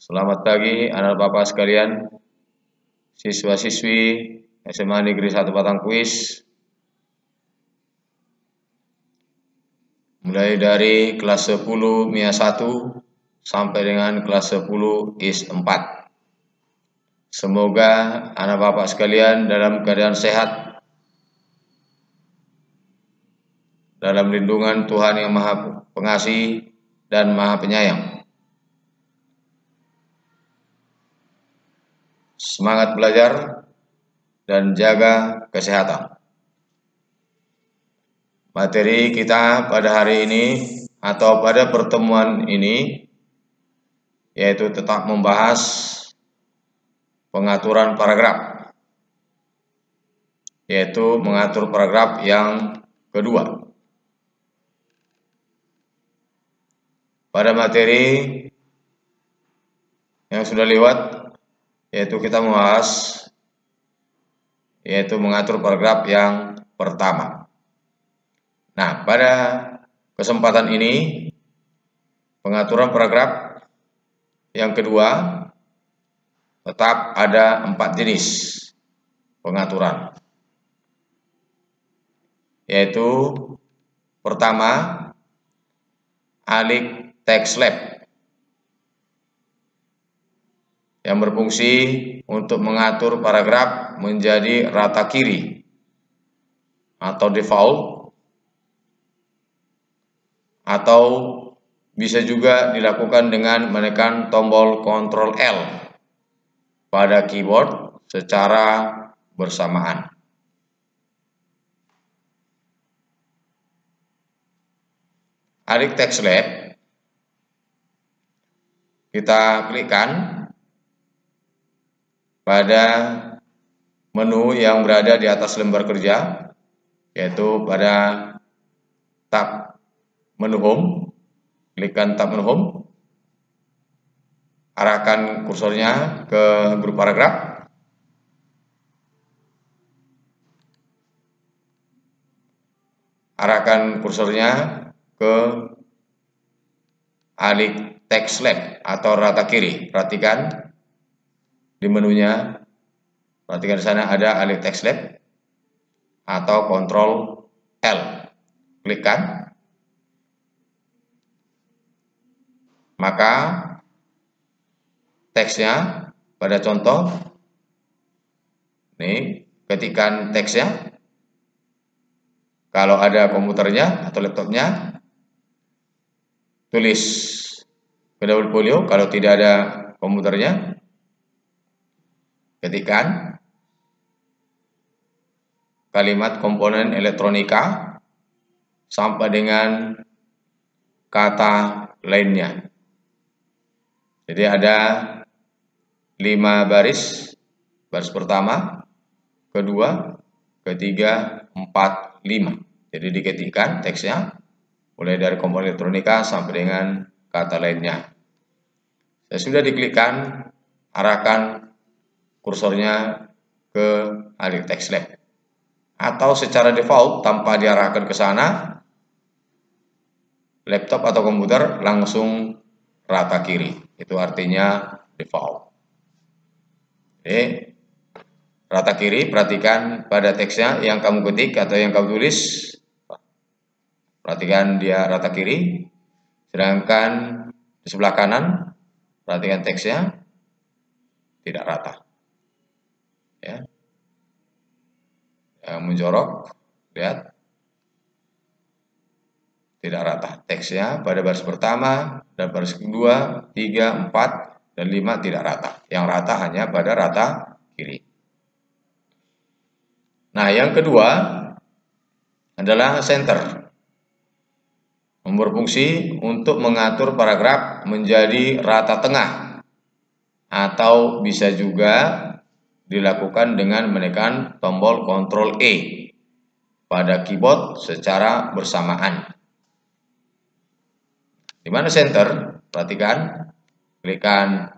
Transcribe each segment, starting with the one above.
Selamat pagi anak bapak sekalian, siswa-siswi SMA Negeri 1 Patangkuis. Mulai dari kelas 10 MIA 1 sampai dengan kelas 10 IS 4. Semoga anak bapak sekalian dalam keadaan sehat, dalam lindungan Tuhan yang Maha Pengasih dan Maha Penyayang. Semangat belajar dan jaga kesehatan. Materi kita pada hari ini atau pada pertemuan ini yaitu tetap membahas pengaturan paragraf, yaitu mengatur paragraf yang kedua. Pada materi yang sudah lewat, yaitu kita membahas yaitu mengatur paragraf yang pertama. Nah, pada kesempatan ini pengaturan paragraf yang kedua tetap ada 4 jenis pengaturan, yaitu pertama, alik text lab yang berfungsi untuk mengatur paragraf menjadi rata kiri atau default, atau bisa juga dilakukan dengan menekan tombol Ctrl L pada keyboard secara bersamaan. Alik text lab kita klikkan pada menu yang berada di atas lembar kerja, yaitu pada tab menu home. Klikkan tab menu home, arahkan kursornya ke grup paragraf, arahkan kursornya ke alik text lab atau rata kiri. Perhatikan di menunya, perhatikan di sana ada alik text lab atau Ctrl L. Klikkan, maka teksnya pada contoh ini, ketikkan teksnya. Kalau ada komputernya atau laptopnya, tulis ke double folio. Kalau tidak ada komputernya, ketikkan kalimat komponen elektronika sampai dengan kata lainnya. Jadi ada 5 baris. Baris pertama, kedua, ketiga, 4, 5. Jadi diketikkan teksnya mulai dari komponen elektronika sampai dengan kata lainnya. Sudah diklikkan, arahkan kursornya ke alik text lab. Atau secara default tanpa diarahkan ke sana, laptop atau komputer langsung rata kiri. Itu artinya default. Oke, rata kiri. Perhatikan pada teksnya yang kamu ketik atau yang kamu tulis. Perhatikan dia rata kiri. Sedangkan di sebelah kanan, perhatikan teksnya tidak rata. Ya. Yang menjorok, lihat, tidak rata. Teksnya pada baris pertama dan baris kedua, 3, 4, dan 5 tidak rata. Yang rata hanya pada rata kiri. Nah, yang kedua adalah center. Berfungsi untuk mengatur paragraf menjadi rata tengah, atau bisa juga dilakukan dengan menekan tombol Ctrl E pada keyboard secara bersamaan. Di mana center? Perhatikan, klikkan,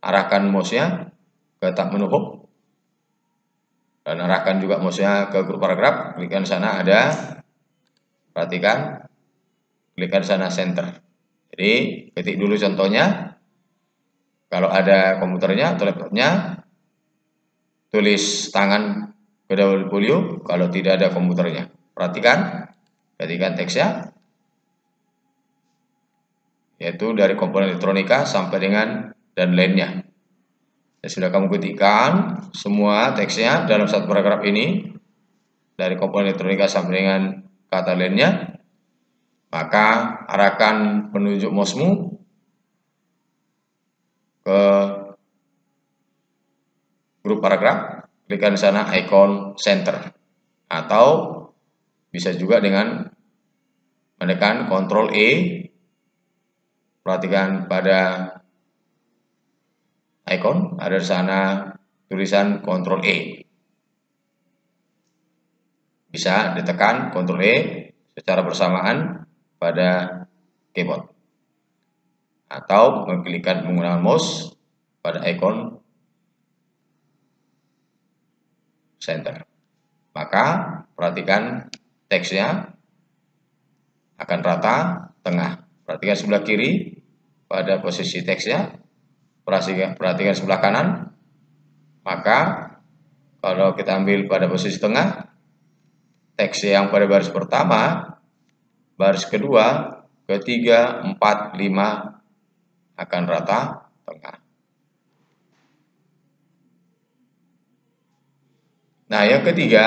arahkan mouse-nya ke tab menu home, dan arahkan juga mouse-nya ke grup paragraf. Klikkan sana ada, perhatikan, klikkan sana center. Jadi ketik dulu contohnya, Kalau ada komputernya atau laptopnya, tulis tangan ke W. Kalau tidak ada komputernya, perhatikan, ketikkan teksnya, yaitu dari komponen elektronika sampai dengan dan lainnya. Ya, sudah kamu ketikkan semua teksnya dalam satu paragraf ini, dari komponen elektronika sampai dengan kata lainnya, maka arahkan penunjuk mouse-mu ke grup paragraf, klikkan di sana ikon center, atau bisa juga dengan menekan Ctrl E. Perhatikan pada ikon, ada di sana tulisan Ctrl E. Bisa ditekan Ctrl E secara bersamaan pada keyboard, atau mengklikkan menggunakan mouse pada ikon center. Maka perhatikan teksnya akan rata tengah. Perhatikan sebelah kiri pada posisi teksnya, perhatikan sebelah kanan. Maka kalau kita ambil pada posisi tengah, teks yang pada baris pertama, baris kedua, ketiga, 4, 5 akan rata tengah. Nah, yang ketiga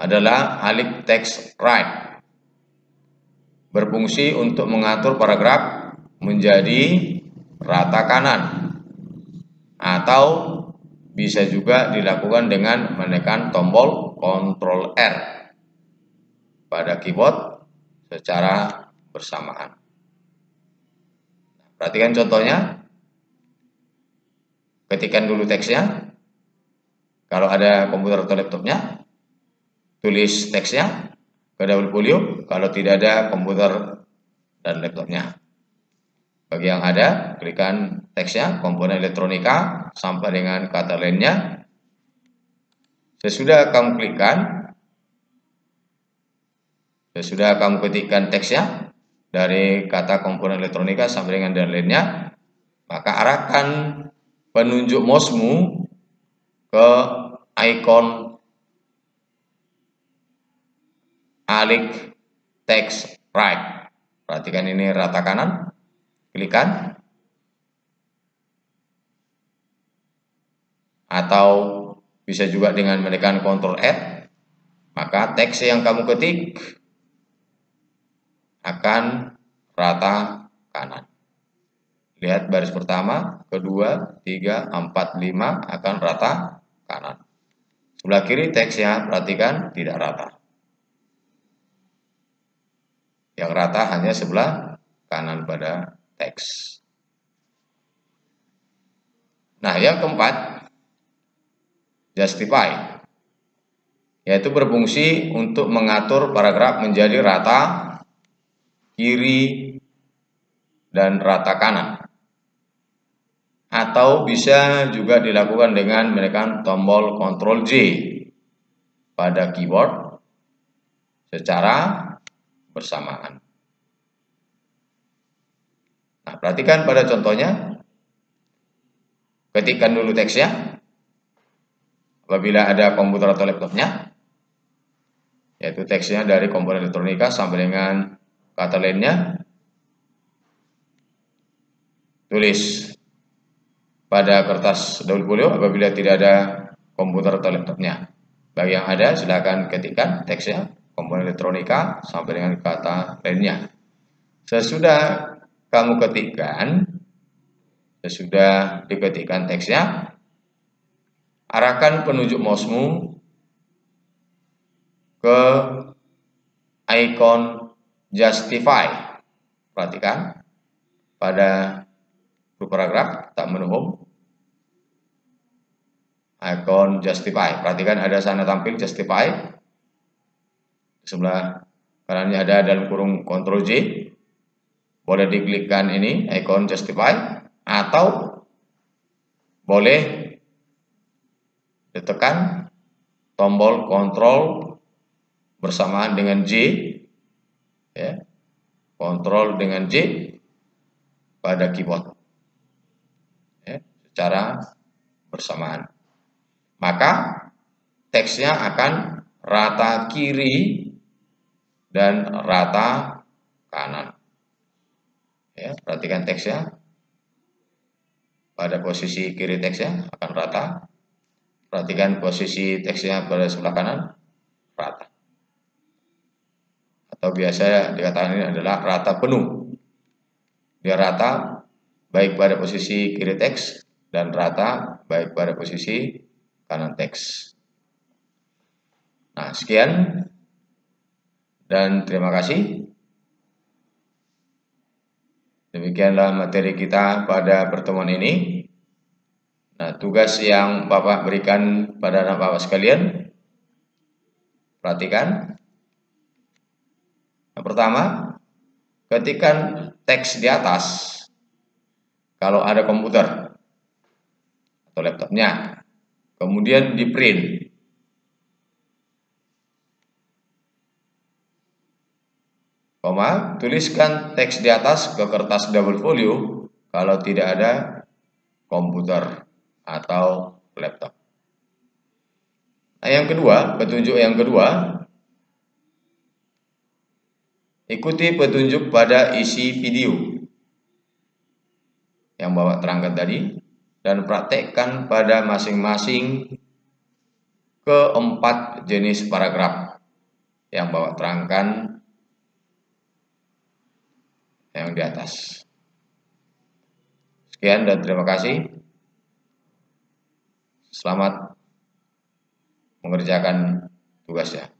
adalah alik text right. Berfungsi untuk mengatur paragraf menjadi rata kanan, atau bisa juga dilakukan dengan menekan tombol Ctrl R pada keyboard secara bersamaan. Perhatikan contohnya. Ketikkan dulu teksnya. Kalau ada komputer atau laptopnya, tulis teksnya ke W. Kalau tidak ada komputer dan laptopnya, bagi yang ada, klikkan teksnya, komponen elektronika, sampai dengan kata lainnya. Sesudah kamu klikkan, sesudah kamu ketikkan teksnya dari kata komponen elektronika sampai dengan dan lainnya, maka arahkan penunjuk mouse-mu ke ikon alik text right. Perhatikan ini rata kanan, klikkan, atau bisa juga dengan menekan Ctrl R, maka teks yang kamu ketik akan rata kanan. Lihat baris pertama, kedua, 3, 4, 5 akan rata kanan. Sebelah kiri teksnya perhatikan tidak rata. Yang rata hanya sebelah kanan pada teks. Nah, yang keempat, justify, yaitu berfungsi untuk mengatur paragraf menjadi rata kiri dan rata kanan, atau bisa juga dilakukan dengan menekan tombol Ctrl J pada keyboard secara bersamaan. Nah, perhatikan pada contohnya. Ketikkan dulu teksnya apabila ada komputer atau laptopnya, yaitu teksnya dari komponen elektronika sampai dengan kata lainnya. Tulis pada kertas W apabila tidak ada komputer atau laptopnya. Bagi yang ada, silakan ketikkan teksnya, komponen elektronika sampai dengan kata lainnya. Sesudah kamu ketikkan, sesudah diketikkan teksnya, arahkan penunjuk mouse-mu ke ikon justify. Perhatikan pada grup paragraf tak menu home, ikon justify. Perhatikan ada sana tampil justify. Sebelah kanannya ada dalam kurung Ctrl J. Boleh diklikkan ini ikon justify, atau boleh ditekan tombol Ctrl bersamaan dengan J, ya, Ctrl dengan J, pada keyboard ya, secara bersamaan. Maka teksnya akan rata kiri dan rata kanan. Ya, perhatikan teksnya. Pada posisi kiri teksnya akan rata. Perhatikan posisi teksnya pada sebelah kanan, rata. Atau biasa dikatakan ini adalah rata penuh. Dia rata baik pada posisi kiri teks dan rata baik pada posisi kanan teks. Nah, sekian dan terima kasih. Demikianlah materi kita pada pertemuan ini. Nah, tugas yang Bapak berikan pada anak Bapak sekalian, perhatikan. Yang pertama, ketikkan teks di atas kalau ada komputer atau laptopnya, kemudian di print. Tuliskan teks di atas ke kertas double folio kalau tidak ada komputer atau laptop. Nah, yang kedua, petunjuk yang kedua, ikuti petunjuk pada isi video yang Bapak terangkan tadi dan praktekkan pada masing-masing keempat jenis paragraf yang Bapak terangkan yang di atas. Sekian dan terima kasih. Selamat mengerjakan tugasnya.